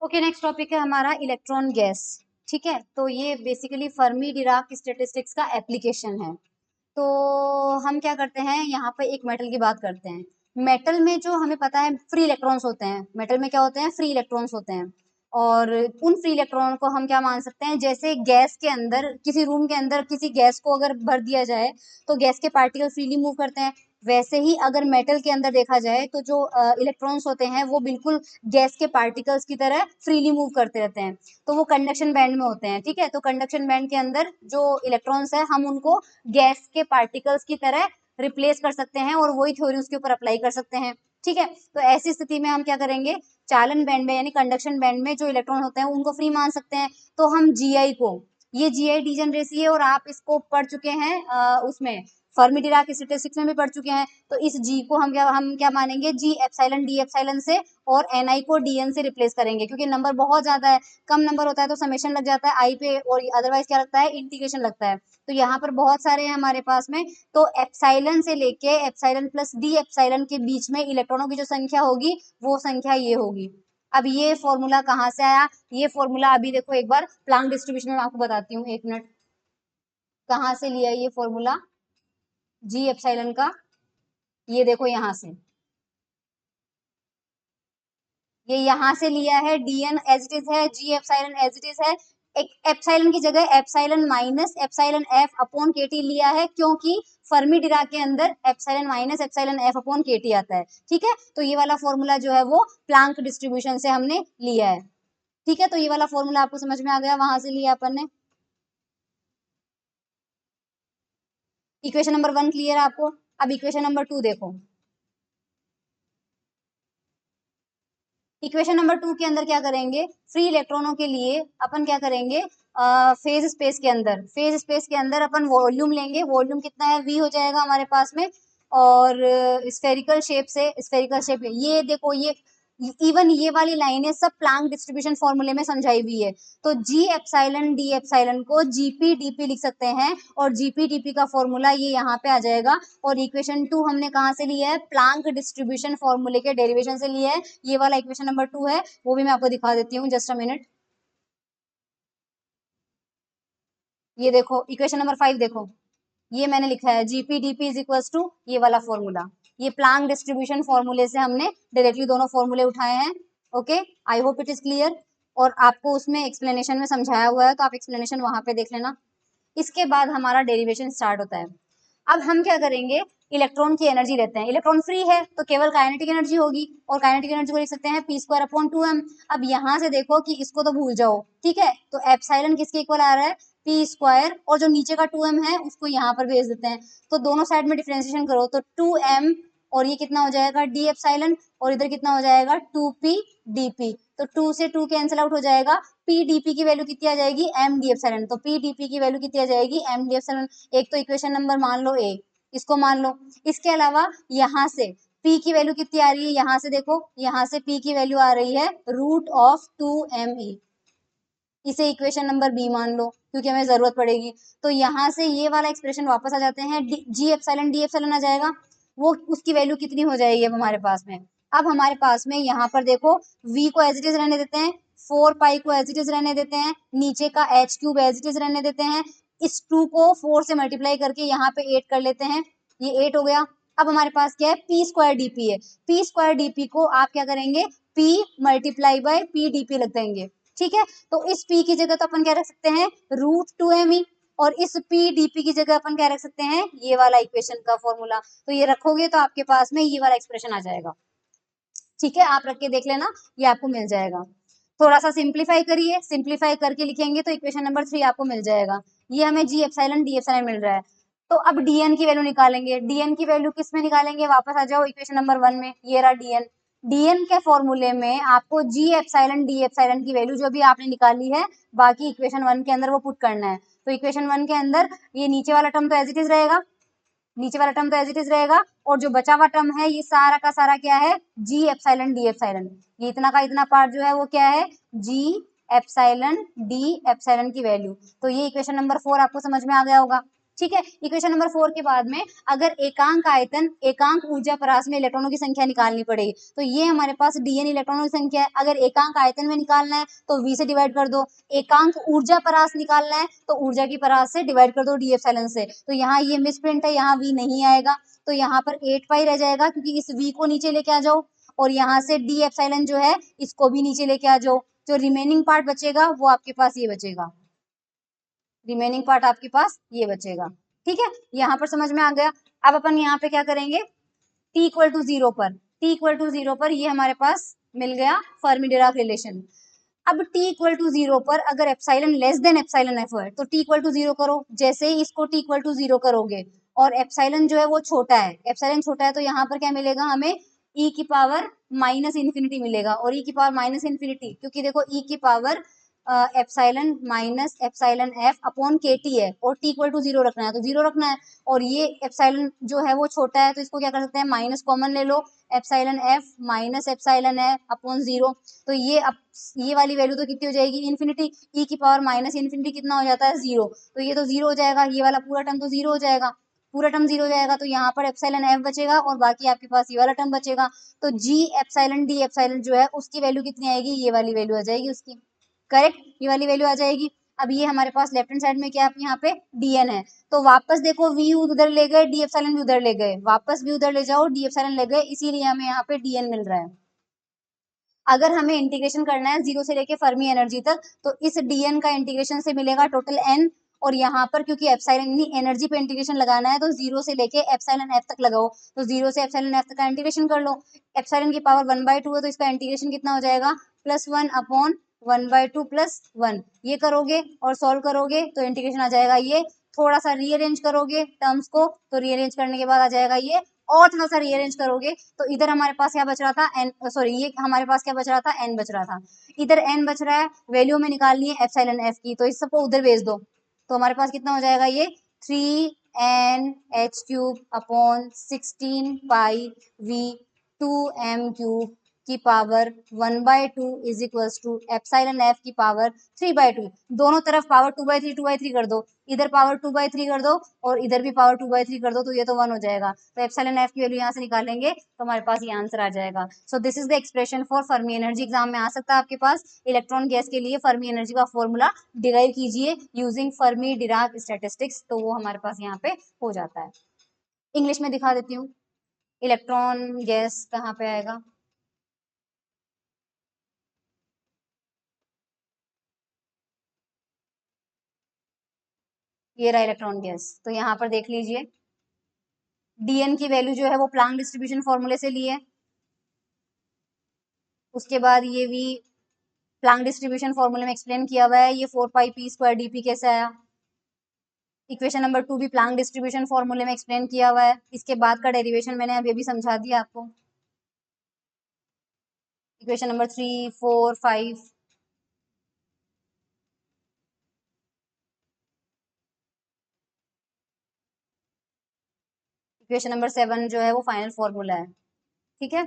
Okay, next topic है हमारा electron gas. ठीक है, तो ये बेसिकली फर्मी डिराक स्टैटिस्टिक्स का एप्लीकेशन है। तो हम क्या करते हैं, यहाँ पे एक मेटल की बात करते हैं। मेटल में जो हमें पता है फ्री इलेक्ट्रॉन्स होते हैं, मेटल में क्या होते हैं, फ्री इलेक्ट्रॉन्स होते हैं। और उन फ्री इलेक्ट्रॉन को हम क्या मान सकते हैं, जैसे गैस के अंदर, किसी रूम के अंदर किसी गैस को अगर भर दिया जाए तो गैस के पार्टिकल फ्रीली मूव करते हैं। वैसे ही अगर मेटल के अंदर देखा जाए तो जो इलेक्ट्रॉन्स होते हैं वो बिल्कुल गैस के पार्टिकल्स की तरह फ्रीली मूव करते रहते हैं। तो वो कंडक्शन बैंड में होते हैं। ठीक है, तो कंडक्शन बैंड के अंदर जो इलेक्ट्रॉन्स है हम उनको गैस के पार्टिकल्स की तरह रिप्लेस कर सकते हैं और वही थ्योरी उसके ऊपर अप्लाई कर सकते हैं। ठीक है, तो ऐसी स्थिति में हम क्या करेंगे, चालन बैंड में यानी कंडक्शन बैंड में जो इलेक्ट्रॉन होते हैं उनको फ्री मान सकते हैं। तो हम जीआई को, ये जीआई डीजनरेसी है और आप इसको पढ़ चुके हैं उसमें फर्मी डिराक स्टैटिस्टिक्स में भी पढ़ चुके हैं। तो इस जी को हम क्या मानेंगे, जी एप्सिलॉन डी एप्सिलॉन से, और एन आई को डी एन से रिप्लेस करेंगे, क्योंकि नंबर बहुत ज्यादा है। कम नंबर होता है तो समेशन लग जाता है आई पे, और अदरवाइज क्या लगता है, इंटीग्रेशन लगता है। तो यहाँ पर बहुत सारे हैं हमारे पास में। तो एप्सिलॉन से लेके एप्सिलॉन प्लस डी एप्सिलॉन के बीच में इलेक्ट्रॉनों की जो संख्या होगी वो संख्या ये होगी। अब ये फॉर्मूला कहाँ से आया, ये फॉर्मूला अभी देखो एक बार प्लांक डिस्ट्रीब्यूशन में आपको बताती हूँ, एक मिनट। कहाँ से लिया ये फॉर्मूला जी एप्सिलॉन का, ये देखो यहाँ से, ये यहाँ से लिया है। dn एज इट इज है, जी एप्सिलॉन एज इट इज है। एक एप्सिलॉन की जगह epsilon minus epsilon F upon KT लिया है, क्योंकि फर्मी डिराक के अंदर epsilon minus epsilon F upon KT आता है। ठीक है, तो ये वाला फॉर्मूला जो है वो प्लांक डिस्ट्रीब्यूशन से हमने लिया है। ठीक है, तो ये वाला फॉर्मूला आपको समझ में आ गया, वहां से लिया अपन ने। इक्वेशन नंबर 1 क्लियर है आपको। अब इक्वेशन नंबर 2 देखो। इक्वेशन नंबर 2 के अंदर क्या करेंगे, फ्री इलेक्ट्रॉनों के लिए अपन क्या करेंगे, फेज स्पेस के अंदर, फेज स्पेस के अंदर अपन वॉल्यूम लेंगे। वॉल्यूम कितना है, वी हो जाएगा हमारे पास में। और स्फेरिकल शेप से, स्फेरिकल शेप ये देखो, ये इवन ये वाली लाइनें सब प्लांक डिस्ट्रीब्यूशन फॉर्मूले में समझाई हुई है। तो जी एप्सिलॉन डी एप्सिलॉन को जीपी डीपी लिख सकते हैं, और जीपी डीपी का फॉर्मूला ये यहाँ पे आ जाएगा। और इक्वेशन 2 हमने कहाँ से लिया है, प्लांक डिस्ट्रीब्यूशन फॉर्मूले के डेरिवेशन से लिया है। ये वाला इक्वेशन नंबर 2 है, वो भी मैं आपको दिखा देती हूँ, जस्ट अ मिनट। ये देखो इक्वेशन नंबर 5 देखो, ये मैंने लिखा है GP DP is equal to ये वाला फॉर्मूला। ये प्लांक डिस्ट्रीब्यूशन फॉर्मूले से हमने डायरेक्टली दोनों फॉर्मूले उठाए हैं। Okay, I hope it is clear. और आपको उसमें एक्सप्लेनेशन में समझाया हुआ है, तो आप एक्सप्लेनेशन वहां पे देख लेना। इसके बाद हमारा डेरिवेशन स्टार्ट होता है। अब हम क्या करेंगे, इलेक्ट्रॉन की एनर्जी लेते हैं। इलेक्ट्रॉन फ्री है तो केवल काइनेटिक एनर्जी होगी, और काइनेटिक एनर्जी को लिख सकते हैं पी स्क्वायर अपॉन 2m। अब यहाँ से देखो कि इसको तो भूल जाओ। ठीक है, तो एप्सिलॉन किसके इक्वल आ रहा है, पी स्क्वायर, और जो नीचे का 2m है उसको यहाँ पर भेज देते हैं। तो दोनों साइड में डिफरेंशिएशन करो तो 2m, और ये कितना हो जाएगा डी एप्सिलॉन, और इधर कितना हो जाएगा 2p dp। तो 2 से 2 कैंसिल आउट हो जाएगा। पी डीपी की वैल्यू कितनी आ जाएगी, एम डी एप्सिलॉन। तो पी डीपी की वैल्यू कितनी आ जाएगी, एम डी एप्सिलॉन। एक तो इक्वेशन नंबर मान लो ए, इसको मान लो। इसके अलावा यहाँ से P की वैल्यू कितनी आ रही है, यहाँ से देखो, यहाँ से P की वैल्यू आ रही है √2me। इसे इक्वेशन नंबर बी मान लो, क्योंकि हमें जरूरत पड़ेगी। तो यहाँ से ये वाला एक्सप्रेशन वापस आ जाते हैं, जी एप्सिलॉन डी एप्सिलॉन आ जाएगा। वो उसकी वैल्यू कितनी हो जाएगी अब हमारे पास में, अब हमारे पास में यहाँ पर देखो, v को एज इट इज रहने देते हैं, 4 पाई को एज इट इज रहने देते हैं, नीचे का h³ एज इट इज रहने देते हैं। इस 2 को 4 से मल्टीप्लाई करके यहाँ पे 8 कर लेते हैं, ये 8 हो गया। अब हमारे पास क्या है, पी स्क्वायर डीपी है। पी स्क्वायर डीपी को आप क्या करेंगे, p multiply by P DP लग देंगे। ठीक है, तो इस p की जगह तो अपन क्या रख सकते हैं, √2me, और इस p dp की जगह अपन क्या रख सकते हैं, ये वाला इक्वेशन का फॉर्मूला। तो ये रखोगे तो आपके पास में ये वाला एक्सप्रेशन आ जाएगा। ठीक है, आप रख के देख लेना, ये आपको मिल जाएगा। थोड़ा सा सिंप्लीफाई करिए, सिंप्लीफाई करके लिखेंगे तो इक्वेशन नंबर 3 आपको मिल जाएगा। ये हमें जी एप्सिलॉन डी एप्सिलॉन मिल रहा है। तो अब dn की वैल्यू निकालेंगे। dn की वैल्यू किस में निकालेंगे, वापस आ जाओ इक्वेशन नंबर 1 में, ये रहा dn। dn के फॉर्मूले में आपको जी एप्सिलॉन डी एप्सिलॉन की वैल्यू जो भी आपने निकाली है, बाकी इक्वेशन 1 के अंदर वो पुट करना है। तो इक्वेशन 1 के अंदर ये नीचे वाला टर्म तो एज इट इज रहेगा, नीचे वाला टर्म तो एज इट इज रहेगा, और जो बचा हुआ टर्म है ये सारा का सारा क्या है, जी एप्सिलॉन डी एप्सिलॉन। ये इतना का इतना पार्ट जो है वो क्या है, जी एप्सिलॉन डी एप्सिलॉन की वैल्यू। तो ये इक्वेशन नंबर 4 आपको समझ में आ गया होगा। ठीक है। इक्वेशन नंबर 4 के बाद में अगर एकांक आयतन एकांक ऊर्जा परास में इलेक्ट्रॉनों की संख्या निकालनी पड़ेगी, तो ये हमारे पास dn इलेक्ट्रॉनों की संख्या है। अगर एकांक आयतन में निकालना है तो v से डिवाइड कर दो, एकांक ऊर्जा परास निकालना है तो ऊर्जा की परास से डिवाइड कर दो d एप्सिलॉन से। तो यहाँ ये मिस प्रिंट है, यहाँ v नहीं आएगा, तो यहाँ पर 8 पाई रह जाएगा, क्योंकि इस v को नीचे लेके आ जाओ और यहाँ से d एप्सिलॉन जो है इसको भी नीचे लेके आ जाओ। जो रिमेनिंग पार्ट बचेगा वो आपके पास ये बचेगा, रिमेनिंग पार्ट आपके पास ये बचेगा। ठीक है, यहाँ पर समझ में आ गया। अब अपन यहाँ पे क्या करेंगे, t इक्वल टू 0 पर, t इक्वल टू 0 पर ये हमारे पास मिल गया फर्मी डिराक रिलेशन। अब t इक्वल टू 0 पर अगर epsilon less than epsilon F है तो t इक्वल टू 0 करो। जैसे ही इसको t इक्वल टू 0 करोगे और एप्सिलॉन जो है वो छोटा है, एप्सिलॉन छोटा है, तो यहाँ पर क्या मिलेगा हमें, e की पावर माइनस इन्फिनिटी मिलेगा। और e की पावर माइनस इन्फिनिटी, क्योंकि देखो e की power epsilon minus epsilon F upon के टी है और t इक्वल टू 0 रखना है तो 0 रखना है। और ये एप्सिलॉन जो है वो छोटा है, तो इसको क्या कर सकते हैं, माइनस कॉमन ले लो, epsilon F minus epsilon F upon 0। तो ये अब ये वाली वैल्यू तो कितनी हो जाएगी, इन्फिनिटी, e की पावर माइनस इन्फिनिटी कितना हो जाता है, 0। तो ये तो 0 हो जाएगा, ये वाला पूरा टर्म तो 0 हो जाएगा, पूरा टर्म 0 हो जाएगा। तो यहाँ पर एप्सिलॉन एफ बचेगा और बाकी आपके पास ये वाला टर्म बचेगा। तो g एप्सिलॉन d एप्सिलॉन जो है उसकी वैल्यू कितनी आएगी, ये वाली वैल्यू आ जाएगी उसकी, करेक्ट, ये वाली वैल्यू आ जाएगी। अब ये हमारे पास लेफ्ट हैंड साइड में क्या है, यहाँ पे dn है, तो वापस देखो v उधर ले गए, d एप्सिलॉन भी उधर ले गए, वापस भी उधर ले जाओ, d एप्सिलॉन ले गए, इसीलिए हमें यहाँ पे dn मिल रहा है। अगर हमें इंटीग्रेशन करना है 0 से लेके फर्मी एनर्जी तक, तो इस dn का इंटीग्रेशन से मिलेगा टोटल n। और यहाँ पर क्योंकि एप्सिलॉन एनर्जी पे इंटीग्रेशन लगाना है तो 0 से लेके एप्सिलॉन f तक लगाओ, तो 0 से एप्सिलॉन f तक का इंटीग्रेशन कर लो। एप्सिलॉन की पावर 1/2 है, तो इसका इंटीग्रेशन कितना हो जाएगा, +1 अपॉन 1/2 + 1। ये करोगे और सॉल्व करोगे तो इंटीग्रेशन आ जाएगा ये। थोड़ा सा रीअरेंज करोगे टर्म्स को, तो रीअरेंज करने के बाद आ जाएगा ये, और थोड़ा सा रीअरेंज करोगे तो इधर हमारे पास क्या बच रहा था, एन, सॉरी ये हमारे पास क्या बच रहा था, एन बच रहा था। इधर एन बच रहा है, वैल्यू में निकालनी है एप्सिलॉन एफ की, तो इस सबको उधर भेज दो, तो हमारे पास कितना हो जाएगा, ये 3n(h³ अपॉन 16 पाई v 2m³ की power 1/2 is equals to epsilon F की पावर 3/2। दोनों तरफ पावर 2/3 कर दो, इधर पावर 2/3 कर दो और इधर भी पावर 2/3 कर दो, तो ये तो 1 हो जाएगा। तो एप्सिलॉन एफ की वैल्यू यहाँ से निकालेंगे तो हमारे पास ये आंसर आ जाएगा। So this is the expression for Fermi energy. Exam में आ सकता है आपके पास, इलेक्ट्रॉन गैस के लिए फर्मी एनर्जी का फॉर्मूला डिराइव कीजिए यूजिंग फर्मी डिराक स्टैटिस्टिक्स, तो वो हमारे पास यहाँ पे हो जाता है। इंग्लिश में दिखा देती हूँ, इलेक्ट्रॉन गैस कहाँ पे आएगा, ये रहा इलेक्ट्रॉन गैस। तो यहाँ पर देख लीजिए, dn की वैल्यू जो है वो प्लांक डिस्ट्रीब्यूशन फॉर्मूले से ली है। उसके बाद ये भी प्लांक डिस्ट्रीब्यूशन फॉर्मूले में एक्सप्लेन किया हुआ है, ये 4πp² dp कैसे आया। इक्वेशन नंबर 2 भी प्लांक डिस्ट्रीब्यूशन फॉर्मूले में एक्सप्लेन किया हुआ है। इसके बाद का डेरिवेशन मैंने अभी अभी समझा दिया आपको। इक्वेशन नंबर 3, 4, 5, इक्वेशन नंबर 7 जो है वो फाइनल फॉर्मूला है। ठीक है,